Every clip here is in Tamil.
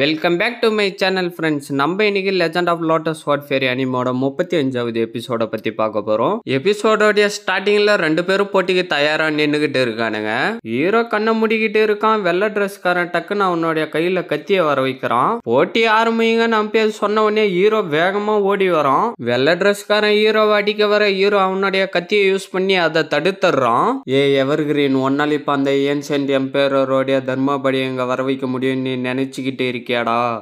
Welcome back to my channel friends. நம்ம இன்னைக்கு லெஜண்ட் ஆஃப் லோட்டஸ் வார்ஃபேர் அனிமோட 35வது எபிசோட பத்தி பார்க்க போறோம். எபிசோடோட ஸ்டார்டிங்ல ரெண்டு பேரும் போட்டிக்கு தயாரா நின்னுகிட்டு இருக்கானுங்க. ஹீரோ கண்ணை முடிக்கிட்டு இருக்கான். வெள்ளை ட்ரெஸ்காரன் டக்குன்னு அவனுடைய கையில கத்திய வர வைக்கிறான். போட்டி ஆரம்பிங்கன்னு அம்பையர் சொன்ன உடனே ஹீரோ வேகமா ஓடி வரான். வெள்ளை ட்ரெஸ்காரன் ஹீரோவை அடிக்க வர ஹீரோ அவனுடைய கத்தியை யூஸ் பண்ணி அதை தடுத்துறான். எவர் கிரீன் ஒன்னால் இப்ப அந்த ஏன்ஷியன்ட் எம்பையரோடைய தர்மபடி எங்க வர வைக்க முடியும் நீ நினைச்சுக்கிட்டு இருக்கியாடா?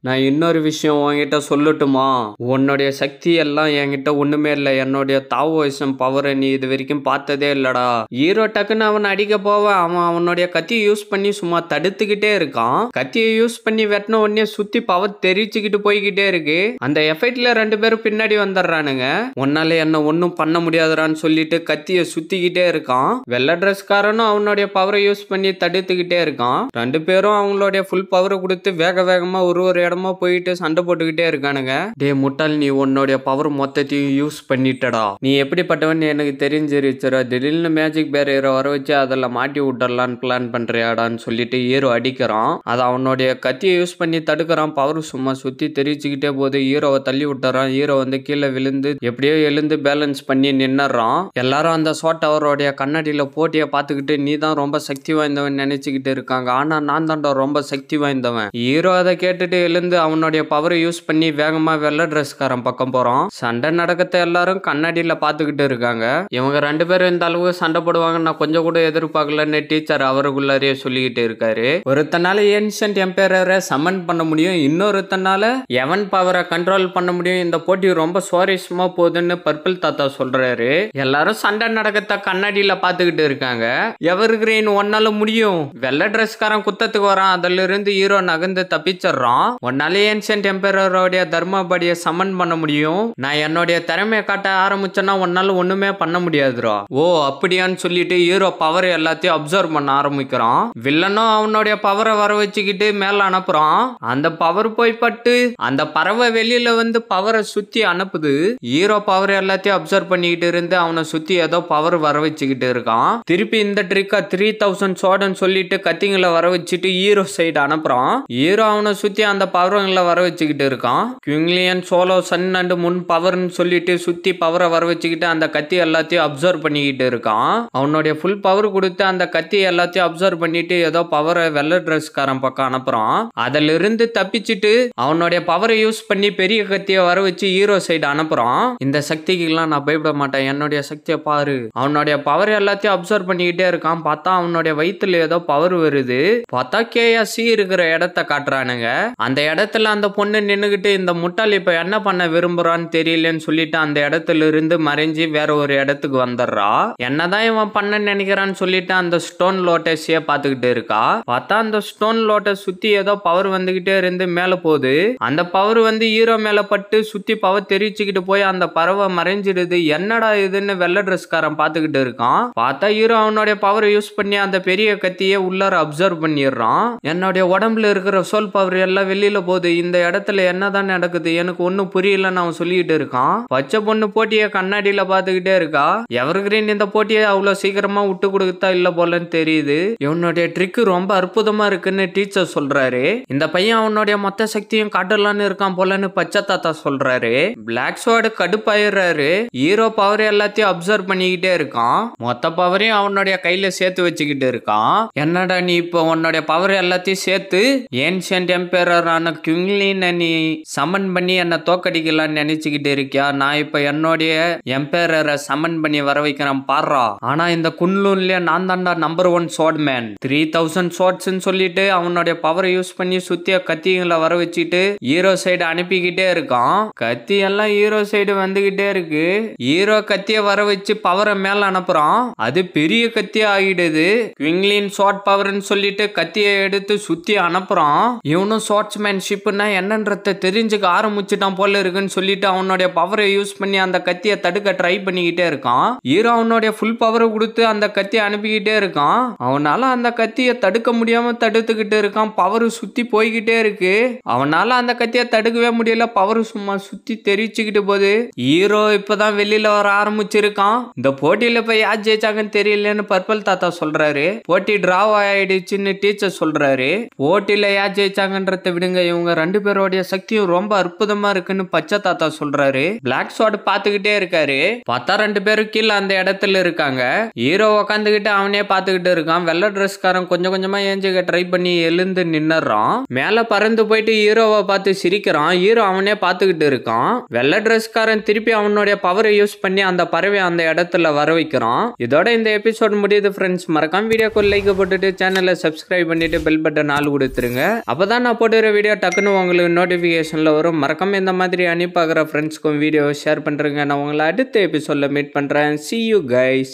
நான் இன்னொரு விஷயம் உன்கிட்ட சொல்லட்டுமா? உன்னுடைய சக்தி எல்லாம் என்கிட்ட ஒண்ணுமே இல்ல. என்னுடைய தாவோயிசம் பவரை நீ இது வரைக்கும் பார்த்ததே இல்லடா. ஹீரோ டக்குன்னு அவன் அடிக்க போவ அவன் அவனுடைய கத்தியை யூஸ் பண்ணி சும்மா தடுத்துக்கிட்டே இருக்கான். கத்தியை யூஸ் பண்ணி வெட்டின உடனே சுத்தி பவர் தெரிச்சுக்கிட்டு போய்கிட்டே இருக்கு. அந்த எஃபெக்ட்ல ரெண்டு பேரும் பின்னாடி வந்துடுறானுங்க. உன்னால என்ன ஒன்னும் பண்ண முடியாதுறான்னு சொல்லிட்டு கத்தியை சுத்திக்கிட்டே இருக்கான். வெள்ளை ட்ரெஸ்காரனும் அவனுடைய பவரை யூஸ் பண்ணி தடுத்துக்கிட்டே இருக்கான். ரெண்டு பேரும் அவங்களுடைய ஃபுல் பவரை கொடுத்து வேக வேகமா ஒரு இடமா போயிட்டு சண்டை போட்டுக்கிட்டே இருக்கானுங்க. டே முட்டாள், நீ உன்னுடைய பவர் மொத்தத்தையும் யூஸ் பண்ணிட்டடா. நீ எப்படிப்பட்டவன் எனக்கு தெரிஞ்சிருச்சுரா. திடீர்னு மேஜிக் பேரியரை வர வச்சு அதில் மாட்டி விட்டுறலான்னு பிளான் பண்றியாடான்னு சொல்லிட்டு ஹீரோ அடிக்கிறான். அதை அவனுடைய கத்தியை யூஸ் பண்ணி தடுக்கிறான். பவர் சும்மா சுத்தி தெரிச்சுக்கிட்டே போது ஹீரோவை தள்ளி விட்டுறான். ஹீரோ வந்து கீழே விழுந்து எப்படியோ எழுந்து பேலன்ஸ் பண்ணி நின்னுறான். எல்லாரும் அந்த ஷாட் அவருடைய கண்ணாடியில போட்டியை பார்த்துக்கிட்டு நீ தான் ரொம்ப சக்தி வாய்ந்தவன் நினைச்சுக்கிட்டு இருக்காங்க. ஆனா நான் தான்டா ரொம்ப சக்தி வாய்ந்தவன். ஹீரோ அதை கேட்டுட்டு எழுந்து அவனுடைய பவரை யூஸ் பண்ணி வேகமா வெள்ளை ட்ரெஸ்காரன் பக்கம் போறான். சண்டை நடக்கத்தை எல்லாரும் கண்ணாடியில பாத்துக்கிட்டு இருக்காங்க. இவங்க ரெண்டு பேரும் இந்த அளவு சண்டை போடுவாங்க நான் கொஞ்சம் கூட எதிர்பார்க்கலன்னு டீச்சர் அவருக்குள்ளாரே சொல்லிக்கிட்டு இருக்காரு. ஒருத்தனால ஏன்ஷியன்ட் எம்பையரை சமன் பண்ண முடியும், இன்னொருத்தனால எவன் பவரை கண்ட்ரோல் பண்ண முடியும். இந்த போட்டி ரொம்ப சுவாரஸ்யமா போகுதுன்னு பர்பிள் தாத்தா சொல்றாரு. எல்லாரும் சண்டை நடக்கத்தை கண்ணாடியில பாத்துக்கிட்டு இருக்காங்க. எவர் கிரீன் ஒன்னால முடியும். வெள்ளை ட்ரெஸ்காரன் குத்தத்துக்கு வரான். அதுல இருந்து ஹீரோ நகர்ந்து தப்பிச்சிடறான். உன்னால ஏன்ஷியன்ட் எம்பையரோடைய தர்மபடியை சமன் பண்ண முடியும். நான் என்னுடைய திறமையை காட்ட ஆரம்பிச்சேன்னா உன்னால ஒண்ணுமே பண்ண முடியாதுரா. ஓ அப்படியான்னு சொல்லிட்டு ஹீரோ பவர் எல்லாத்தையும் அப்சர்வ் பண்ண ஆரம்பிக்கிறான். வில்லனும் அவனுடைய பவரை வர வச்சுக்கிட்டு மேல அனுப்புறான். அந்த பவர் போய் பட்டு அந்த பறவை வெளியில வந்து பவரை சுத்தி அனுப்புது. ஹீரோ பவர் எல்லாத்தையும் அப்சர்வ் பண்ணிக்கிட்டு இருந்து அவனை சுத்தி ஏதோ பவர் வர வச்சுக்கிட்டு இருக்கான். திருப்பி இந்த ட்ரிக்கா 3000 சோடன்னு சொல்லிட்டு கத்திங்களை வர வச்சுட்டு ஹீரோ சைடு அனுப்புறான். ஹீரோ அவனை சுத்தி அந்த பவர்களை வர வச்சுக்கிட்டு இருக்கான். குயிங்லியன் சோலோ சன் அண்ட் முன் பவர்னு சொல்லிட்டு சுத்தி பவரை வர வச்சுக்கிட்டு அந்த கத்தி எல்லாத்தையும் அப்சர்வ் பண்ணிக்கிட்டு இருக்கான். அவனுடைய ஃபுல் பவர் கொடுத்து அந்த கத்தி எல்லாத்தையும் அப்சர்வ் பண்ணிட்டு ஏதோ பவரை வெள்ளை ட்ரெஸ்காரன் பக்கம் அனுப்புறான். அதுல இருந்து தப்பிச்சுட்டு அவனுடைய பவரை யூஸ் பண்ணி பெரிய கத்தியை வர வச்சு ஹீரோ சைடு அனுப்புறான். இந்த சக்திக்கு எல்லாம் நான் பயப்பட மாட்டேன், என்னுடைய சக்தியை பாரு. அவனுடைய பவர் எல்லாத்தையும் அப்சர்வ் பண்ணிக்கிட்டே இருக்கான். பார்த்தா அவனுடைய வயிற்றுல ஏதோ பவர் வருது. பார்த்தா கேஎஸ்சி இருக்கிற இடத்த காட்டுறானுங்க. அந்த இடத்துல அந்த பொண்ணு நின்னுகிட்டு இந்த முட்டாள் இப்ப என்ன பண்ண விரும்புறான்னு தெரியலன்னு சொல்லிட்டு அந்த இடத்துல இருந்து மறைஞ்சி வேற ஒரு இடத்துக்கு வந்துடுறா. என்னதான் இவன் பண்ண நினைக்கிறான்னு சொல்லிட்டு அந்த ஸ்டோன் லோட்டஸையே பாத்துக்கிட்டு இருக்கா. பார்த்தா அந்த ஸ்டோன் லோட்டஸ் சுத்தி ஏதோ பவர் வந்துகிட்டே இருந்து மேல போகுது. அந்த பவர் வந்து ஹீரோ மேல பட்டு சுத்தி பவர் தெரிச்சுக்கிட்டு போய் அந்த பறவை மறைஞ்சிடுது. என்னடா இதுன்னு வெள்ளை ட்ரெஸ்காரன் பாத்துக்கிட்டு இருக்கான். பார்த்தா ஹீரோ அவனுடைய பவரை யூஸ் பண்ணி அந்த பெரிய கத்தியை உள்ளார அப்சர்வ் பண்ணிடுறான். என்னுடைய உடம்புல இருக்கிற சோல் பவர் எல்லாம் வெளியில போகுது. இந்த இடத்துல என்னதான் நடக்குது எனக்கு ஒன்னும் புரியலன்னு அவன் சொல்லிட்டு இருக்கான். பச்சை பொண்ணு போட்டியை கண்ணாடியில பாத்துக்கிட்டே இருக்கா. எவர் கிரீன் இந்த போட்டியை அவ்வளவு சீக்கிரமா விட்டு கொடுத்தா இல்ல போலன்னு தெரியுது. இவனுடைய ட்ரிக் ரொம்ப அற்புதமா இருக்குன்னு டீச்சர் சொல்றாரு. இந்த பையன் அவனுடைய மொத்த சக்தியும் காட்டலான்னு இருக்கான் போலன்னு பச்சை தாத்தா சொல்றாரு. பிளாக் ஸ்வார்டு கடுப்பாயிடுறாரு. ஹீரோ பவர் எல்லாத்தையும் அப்சர்வ் பண்ணிக்கிட்டே இருக்கான். மொத்த பவரையும் அவனுடைய கையில சேர்த்து வச்சுக்கிட்டு இருக்கான். என்னடா நீ இப்போ உன்னுடைய பவர் எல்லாத்தையும் சேர்த்து ஏன்ஷியன்ட் எம்பையரான குயிங்லியனை நீ சமன் பண்ணி என்ன தோக்கடிக்கலாம்னு நினைச்சுக்கிட்டு இருக்கியா? நான் இப்ப என்னுடைய எம்பையரை சமன் பண்ணி வர வைக்கிறேன் பாடுறா. ஆனா இந்த குன்லூன்ல நான் தான்டா நம்பர் 1 ஸ்வார்ட் மேன். 3000 ஸ்வார்ட்ஸ்ன்னு சொல்லிட்டு அவனுடைய பவரை யூஸ் பண்ணி சுத்திய கத்திகளை வர வச்சுட்டு ஹீரோ சைடு அனுப்பிக்கிட்டே இருக்கான். கத்தி எல்லாம் ஹீரோ சைடு வந்துகிட்டே இருக்கு. ஹீரோ கத்திய வர வச்சு பவரை மேல அனுப்புறான். அது பெரிய கத்தியா ஆகிடுது. குயிங்லியன் ஷார்ட் பவர்னு சொல்லிட்டு கத்தியை எடுத்து சுத்தி அனுப்புறான். இவனும் ஷார்ட்ஸ்மேன்ஷிப்னா என்னன்றத தெரிஞ்சுக்க ஆரம்பிச்சுட்டான் போல இருக்குன்னு சொல்லிட்டு அவனுடைய பவரை யூஸ் பண்ணி அந்த கத்தியை தடுக்க ட்ரை பண்ணிக்கிட்டே இருக்கான். ஹீரோ அவனுடைய ஃபுல் பவரை கொடுத்து அந்த கத்தியை அனுப்பிக்கிட்டே இருக்கான். அவனால அந்த கத்தியை தடுக்க முடியாம தடுத்துக்கிட்டு இருக்கான். பவர் சுத்தி போய்கிட்டே இருக்கு. அவனால அந்த கத்தியை தடுக்கவே முடியல. பவர் சும்மா சுத்தி தெரிச்சுக்கிட்டு போகுது. ஹீரோ இப்பதான் வெளியில வர ஆரம்பிச்சிருக்கான். இந்த போட்டியில போய் யார் ஜெயிச்சாங்கன்னு தெரியலன்னு பர்பிள் தாத்தா சொல்றாரு. போட்டி டிராவ் ஆயிடுச்சுன்னு டீச்சர் சொல்றாரு. போட்டியில யார் ஜெயிச்சாங்கன்னு இல்லன்றதை விடுங்க, இவங்க 2 பேரோடைய சக்தியும் ரொம்ப அற்புதமா இருக்குன்னு பச்சை தாத்தா சொல்றாரு. பிளாக் ஸ்வாட் பாத்துக்கிட்டே இருக்காரு. பார்த்தா 2 பேரும் கீழே அந்த இடத்துல இருக்காங்க. ஹீரோ உக்காந்துக்கிட்டு அவனே பாத்துக்கிட்டு இருக்கான். வெள்ளை ட்ரெஸ்காரன் கொஞ்சம் கொஞ்சமா ஏஞ்சிக்க ட்ரை பண்ணி எழுந்து நின்னுறான். மேல பறந்து போயிட்டு ஹீரோவை பார்த்து சிரிக்கிறான். ஹீரோ அவனே பாத்துக்கிட்டு இருக்கான். வெள்ளை ட்ரெஸ்காரன் திருப்பி அவனுடைய பவரை யூஸ் பண்ணி அந்த பறவை அந்த இடத்துல வர வைக்கிறான். இதோட இந்த எபிசோட் முடியுது ஃப்ரெண்ட்ஸ். மறக்காம வீடியோக்கு லைக் போட்டுட்டு சேனலை சப்ஸ்கிரைப் பண்ணிட்டு பெல் பட்டன் ஆல் கொடுத்துருங்க. அப்பதான் நான் போட்டுற வீடியோ டக்குன்னு உங்களுக்கு நோட்டிபிகேஷன்ல வரும். மறக்காம இந்த மாதிரி அனுப்பாகிற ஃப்ரெண்ட்ஸ்க்கும் வீடியோ ஷேர் பண்றேங்க. நான் உங்களை அடுத்த எபிசோட்ல மீட் பண்றேன். See you guys.